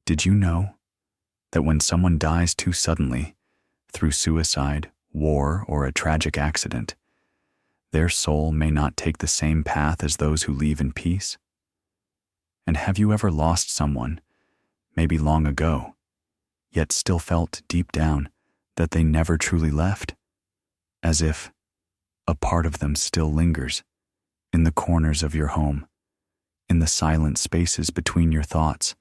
Did you know that when someone dies too suddenly, through suicide, war, or a tragic accident, their soul may not take the same path as those who leave in peace? And have you ever lost someone, maybe long ago, yet still felt deep down that they never truly left? As if a part of them still lingers in the corners of your home, in the silent spaces between your thoughts,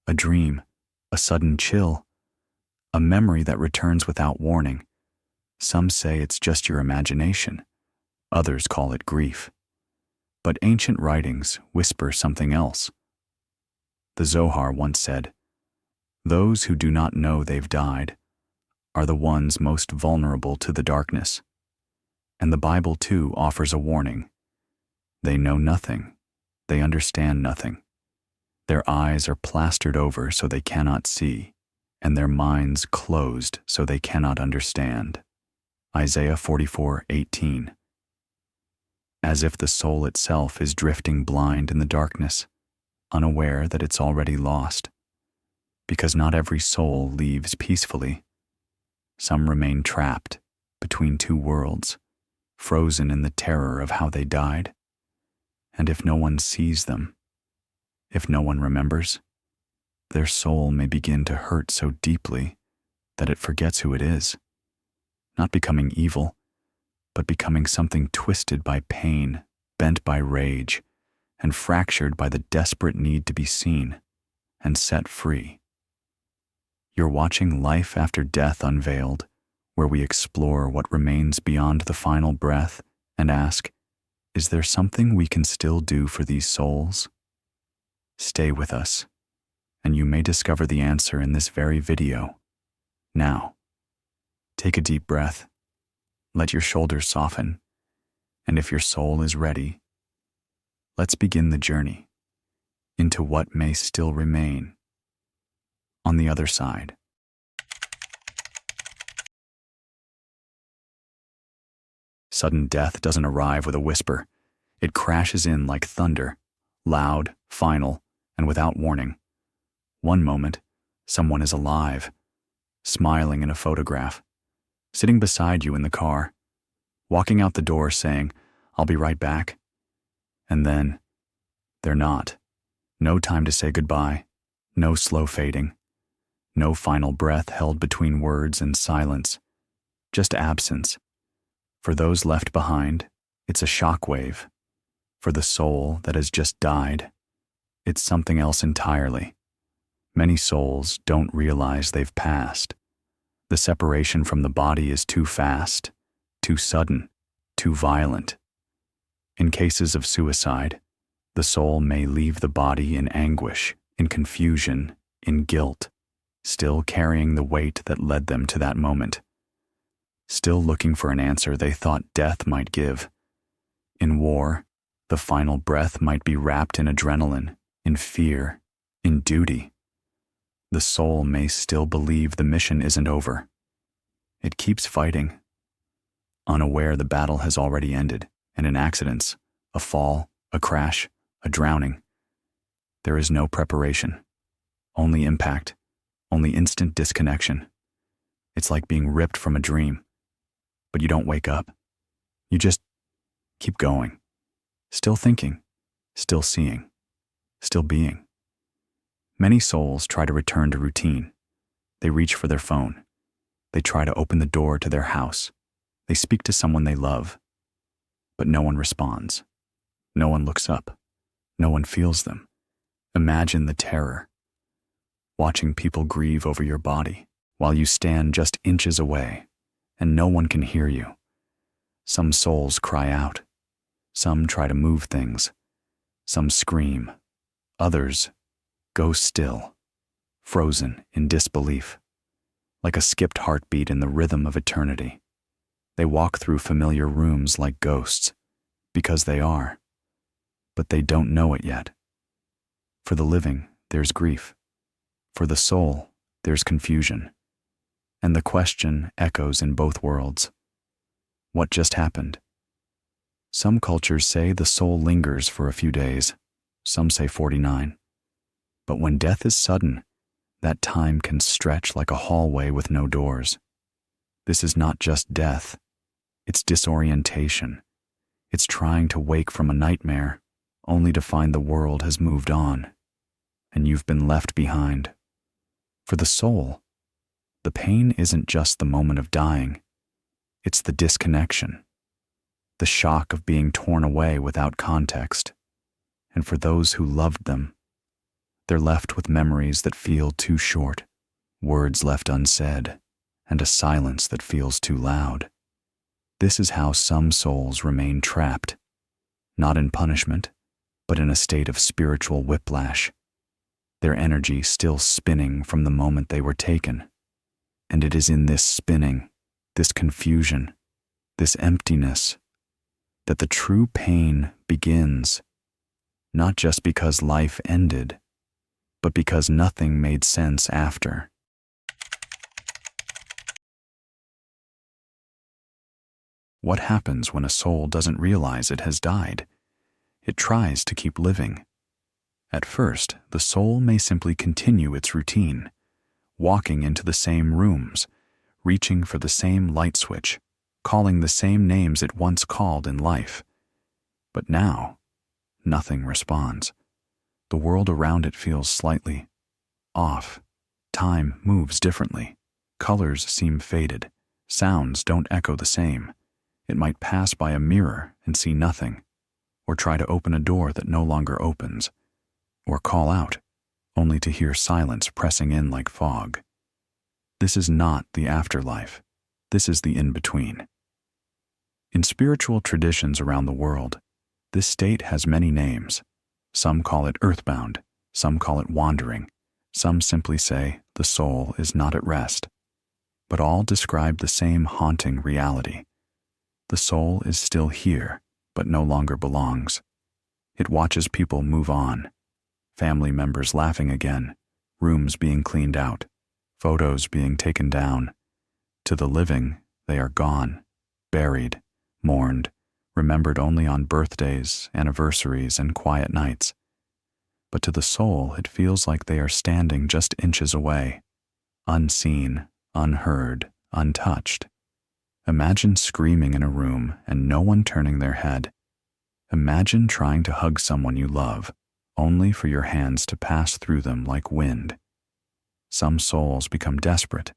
a dream, a sudden chill, a memory that returns without warning. Some say it's just your imagination. Others call it grief. But ancient writings whisper something else. The Zohar once said, "Those who do not know they've died are the ones most vulnerable to the darkness." And the Bible too offers a warning. They know nothing. They understand nothing. Their eyes are plastered over so they cannot see, and their minds closed so they cannot understand. Isaiah 44:18. As if the soul itself is drifting blind in the darkness, unaware that it's already lost. Because not every soul leaves peacefully. Some remain trapped between two worlds, frozen in the terror of how they died. And if no one sees them, if no one remembers, their soul may begin to hurt so deeply that it forgets who it is, not becoming evil, but becoming something twisted by pain, bent by rage, and fractured by the desperate need to be seen and set free. You're watching Life After Death Unveiled, where we explore what remains beyond the final breath and ask, is there something we can still do for these souls? Stay with us, and you may discover the answer in this very video. Now, take a deep breath, let your shoulders soften, and if your soul is ready, let's begin the journey into what may still remain on the other side. Sudden death doesn't arrive with a whisper. It crashes in like thunder, loud, final, and without warning. One moment, someone is alive, smiling in a photograph, sitting beside you in the car, walking out the door saying, "I'll be right back." And then, they're not. No time to say goodbye, no slow fading, no final breath held between words and silence, just absence. For those left behind, it's a shockwave. For the soul that has just died, it's something else entirely. Many souls don't realize they've passed. The separation from the body is too fast, too sudden, too violent. In cases of suicide, the soul may leave the body in anguish, in confusion, in guilt, still carrying the weight that led them to that moment, still looking for an answer they thought death might give. In war, the final breath might be wrapped in adrenaline, in fear, in duty. The soul may still believe the mission isn't over. It keeps fighting, unaware the battle has already ended, and in accidents, a fall, a crash, a drowning, there is no preparation, only impact, only instant disconnection. It's like being ripped from a dream, but you don't wake up. You just keep going, still thinking, still seeing, still being. Many souls try to return to routine. They reach for their phone. They try to open the door to their house. They speak to someone they love. But no one responds. No one looks up. No one feels them. Imagine the terror. Watching people grieve over your body while you stand just inches away and no one can hear you. Some souls cry out. Some try to move things. Some scream. Others go still, frozen in disbelief, like a skipped heartbeat in the rhythm of eternity. They walk through familiar rooms like ghosts, because they are, but they don't know it yet. For the living, there's grief. For the soul, there's confusion. And the question echoes in both worlds. What just happened? Some cultures say the soul lingers for a few days. Some say 49. But when death is sudden, That time can stretch like a hallway with no doors. This is not just death. It's disorientation. It's trying to wake from a nightmare, only to find the world has moved on, and you've been left behind. For the soul, the pain isn't just the moment of dying. It's the disconnection, the shock of being torn away without context. And for those who loved them, they're left with memories that feel too short, words left unsaid, and a silence that feels too loud. This is how some souls remain trapped, not in punishment, but in a state of spiritual whiplash, their energy still spinning from the moment they were taken. And it is in this spinning, this confusion, this emptiness, that the true pain begins, not just because life ended, but because nothing made sense after. What happens when a soul doesn't realize it has died? It tries to keep living. At first, the soul may simply continue its routine, walking into the same rooms, reaching for the same light switch, calling the same names it once called in life. But now, nothing responds. The world around it feels slightly off. Time moves differently. Colors seem faded. Sounds don't echo the same. It might pass by a mirror and see nothing, or try to open a door that no longer opens, or call out, only to hear silence pressing in like fog. This is not the afterlife. This is the in-between. In spiritual traditions around the world, this state has many names. Some call it earthbound, some call it wandering, some simply say the soul is not at rest. But all describe the same haunting reality. The soul is still here, but no longer belongs. It watches people move on, family members laughing again, rooms being cleaned out, photos being taken down. To the living, they are gone, buried, mourned, remembered only on birthdays, anniversaries, and quiet nights. But to the soul, it feels like they are standing just inches away, unseen, unheard, untouched. Imagine screaming in a room and no one turning their head. Imagine trying to hug someone you love, only for your hands to pass through them like wind. Some souls become desperate.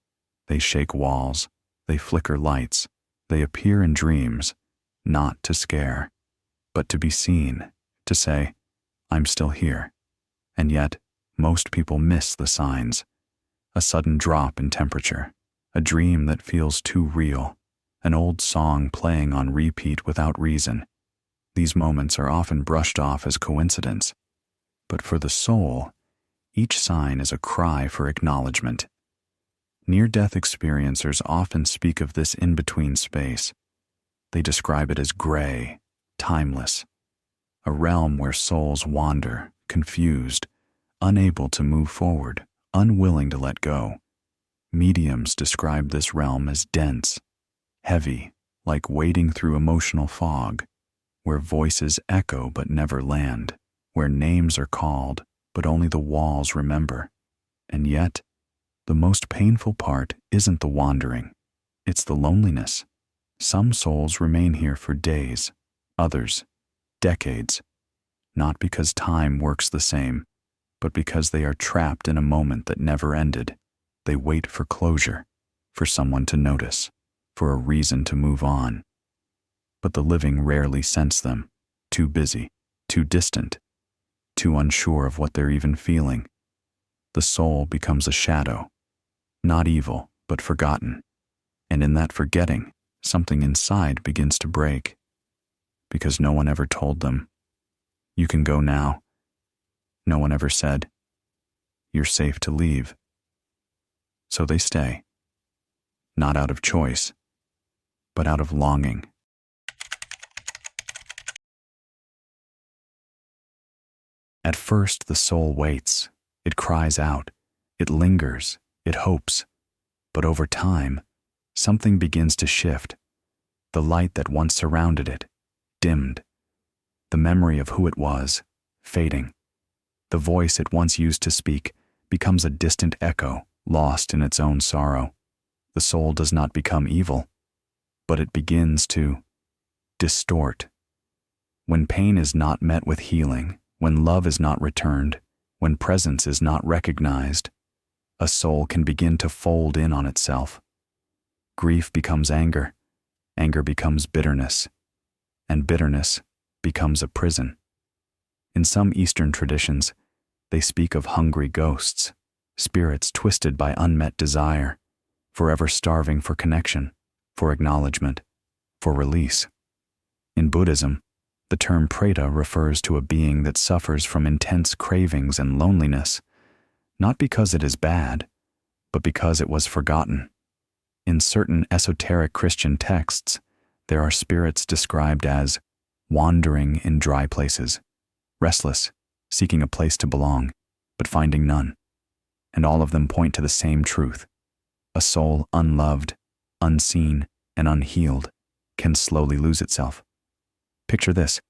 They shake walls, they flicker lights, they appear in dreams, not to scare, but to be seen, to say, I'm still here. And yet, most people miss the signs. A sudden drop in temperature, a dream that feels too real, an old song playing on repeat without reason. These moments are often brushed off as coincidence. But for the soul, each sign is a cry for acknowledgement. Near-death experiencers often speak of this in-between space. They describe it as gray, timeless, a realm where souls wander, confused, unable to move forward, unwilling to let go. Mediums describe this realm as dense, heavy, like wading through emotional fog, where voices echo but never land, where names are called but only the walls remember. And yet, the most painful part isn't the wandering, it's the loneliness. Some souls remain here for days, others, decades, not because time works the same, but because they are trapped in a moment that never ended. They wait for closure, for someone to notice, for a reason to move on. But the living rarely sense them, too busy, too distant, too unsure of what they're even feeling. The soul becomes a shadow, not evil, but forgotten. And in that forgetting, something inside begins to break. Because no one ever told them, you can go now. No one ever said, you're safe to leave. So they stay, not out of choice, but out of longing. At first, the soul waits, it cries out, it lingers, it hopes. But over time, something begins to shift. The light that once surrounded it, dimmed. The memory of who it was, fading. The voice it once used to speak, becomes a distant echo, lost in its own sorrow. The soul does not become evil, but it begins to distort. When pain is not met with healing, when love is not returned, when presence is not recognized, a soul can begin to fold in on itself. Grief becomes anger, anger becomes bitterness, and bitterness becomes a prison. In some Eastern traditions, they speak of hungry ghosts, spirits twisted by unmet desire, forever starving for connection, for acknowledgement, for release. In Buddhism, the term preta refers to a being that suffers from intense cravings and loneliness, not because it is bad, but because it was forgotten. In certain esoteric Christian texts, there are spirits described as wandering in dry places, restless, seeking a place to belong, but finding none. And all of them point to the same truth. A soul unloved, unseen, and unhealed can slowly lose itself. Picture this: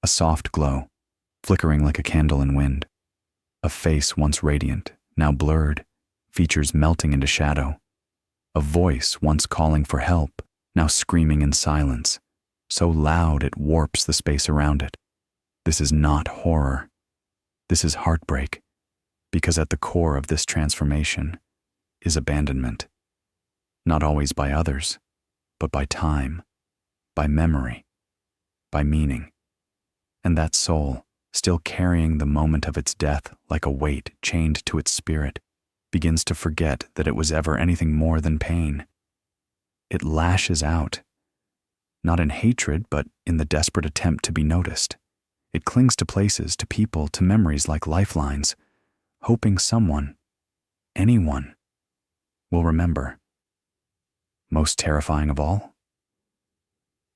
a soft glow, flickering like a candle in wind. A face once radiant, now blurred, features melting into shadow. A voice once calling for help, now screaming in silence, so loud it warps the space around it. This is not horror. This is heartbreak, because at the core of this transformation is abandonment. Not always by others, but by time, by memory, by meaning. And that soul, still carrying the moment of its death like a weight chained to its spirit, begins to forget that it was ever anything more than pain. It lashes out, not in hatred, but in the desperate attempt to be noticed. It clings to places, to people, to memories like lifelines, hoping someone, anyone, will remember. Most terrifying of all,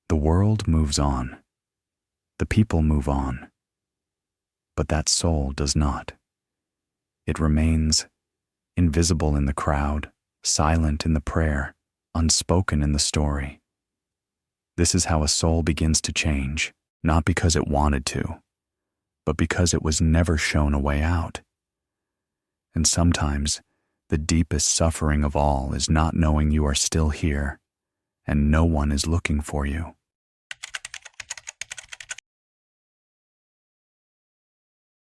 the world moves on. The people move on. But that soul does not. It remains invisible in the crowd, silent in the prayer, unspoken in the story. This is how a soul begins to change, not because it wanted to, but because it was never shown a way out. And sometimes, the deepest suffering of all is not knowing you are still here, and no one is looking for you.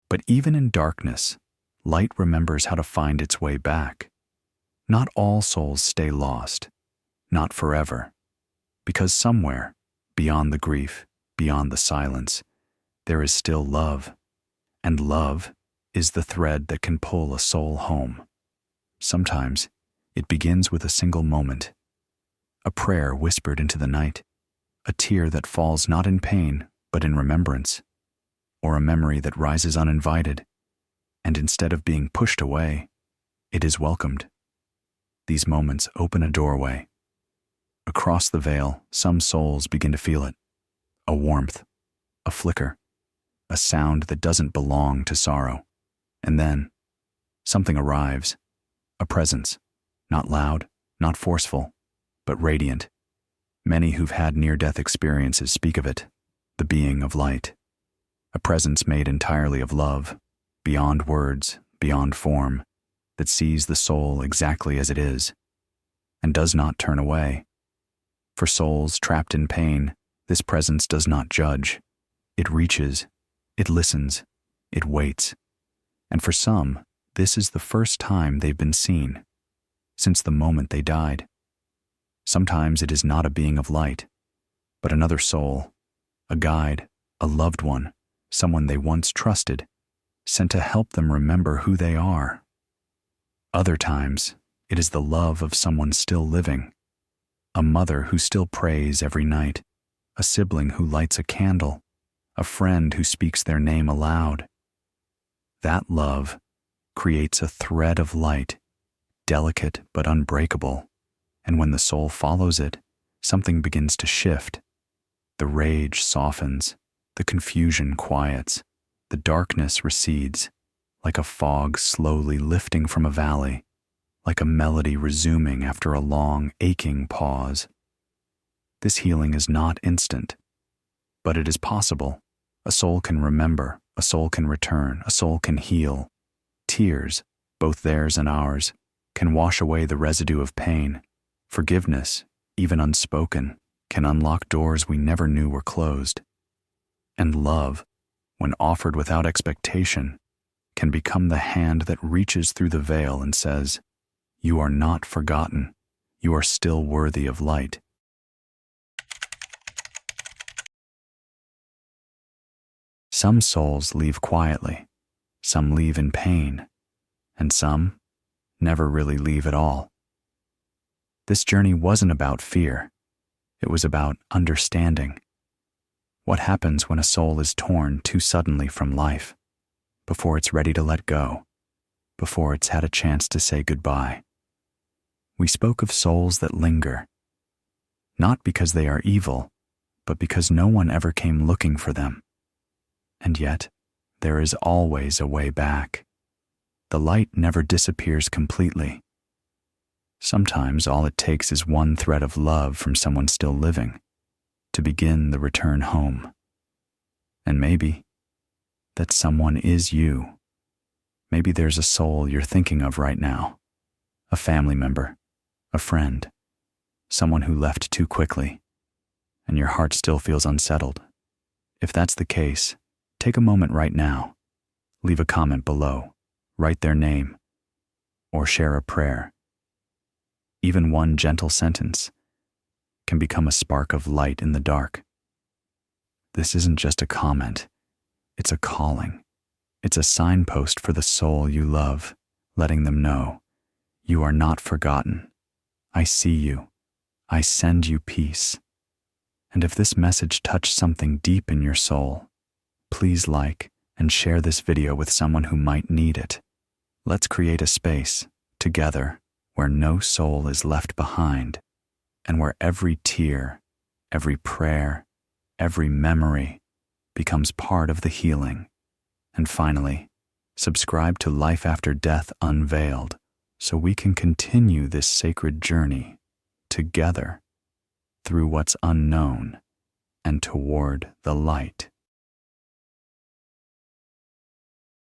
But even in darkness, light remembers how to find its way back. Not all souls stay lost, not forever, because somewhere, beyond the grief, beyond the silence, there is still love, and love is the thread that can pull a soul home. Sometimes, it begins with a single moment, a prayer whispered into the night, a tear that falls not in pain, but in remembrance, or a memory that rises uninvited, and instead of being pushed away, it is welcomed. These moments open a doorway. Across the veil, some souls begin to feel it, a warmth, a flicker, a sound that doesn't belong to sorrow. And then, something arrives, a presence, not loud, not forceful, but radiant. Many who've had near-death experiences speak of it, the being of light, a presence made entirely of love, beyond words, beyond form, that sees the soul exactly as it is, and does not turn away. For souls trapped in pain, this presence does not judge. It reaches, it listens, it waits. And for some, this is the first time they've been seen, since the moment they died. Sometimes it is not a being of light, but another soul, a guide, a loved one, someone they once trusted, sent to help them remember who they are. Other times, it is the love of someone still living, a mother who still prays every night, a sibling who lights a candle, a friend who speaks their name aloud. That love creates a thread of light, delicate but unbreakable, and when the soul follows it, something begins to shift. The rage softens, the confusion quiets, the darkness recedes, like a fog slowly lifting from a valley, like a melody resuming after a long, aching pause. This healing is not instant, but it is possible. A soul can remember, a soul can return, a soul can heal. Tears, both theirs and ours, can wash away the residue of pain. Forgiveness, even unspoken, can unlock doors we never knew were closed. And love, when offered without expectation, can become the hand that reaches through the veil and says, "You are not forgotten. You are still worthy of light." Some souls leave quietly, some leave in pain, and some never really leave at all. This journey wasn't about fear. It was about understanding. What happens when a soul is torn too suddenly from life, before it's ready to let go, before it's had a chance to say goodbye? We spoke of souls that linger, not because they are evil, but because no one ever came looking for them. And yet, there is always a way back. The light never disappears completely. Sometimes all it takes is one thread of love from someone still living to begin the return home. And maybe that someone is you. Maybe there's a soul you're thinking of right now, a family member, a friend, someone who left too quickly, and your heart still feels unsettled. If that's the case, take a moment right now, leave a comment below, write their name, or share a prayer. Even one gentle sentence can become a spark of light in the dark. This isn't just a comment, it's a calling. It's a signpost for the soul you love, letting them know, you are not forgotten. I see you. I send you peace. And if this message touched something deep in your soul, please like and share this video with someone who might need it. Let's create a space, together, where no soul is left behind, and where every tear, every prayer, every memory becomes part of the healing. And finally, subscribe to Life After Death Unveiled so we can continue this sacred journey together through what's unknown and toward the light.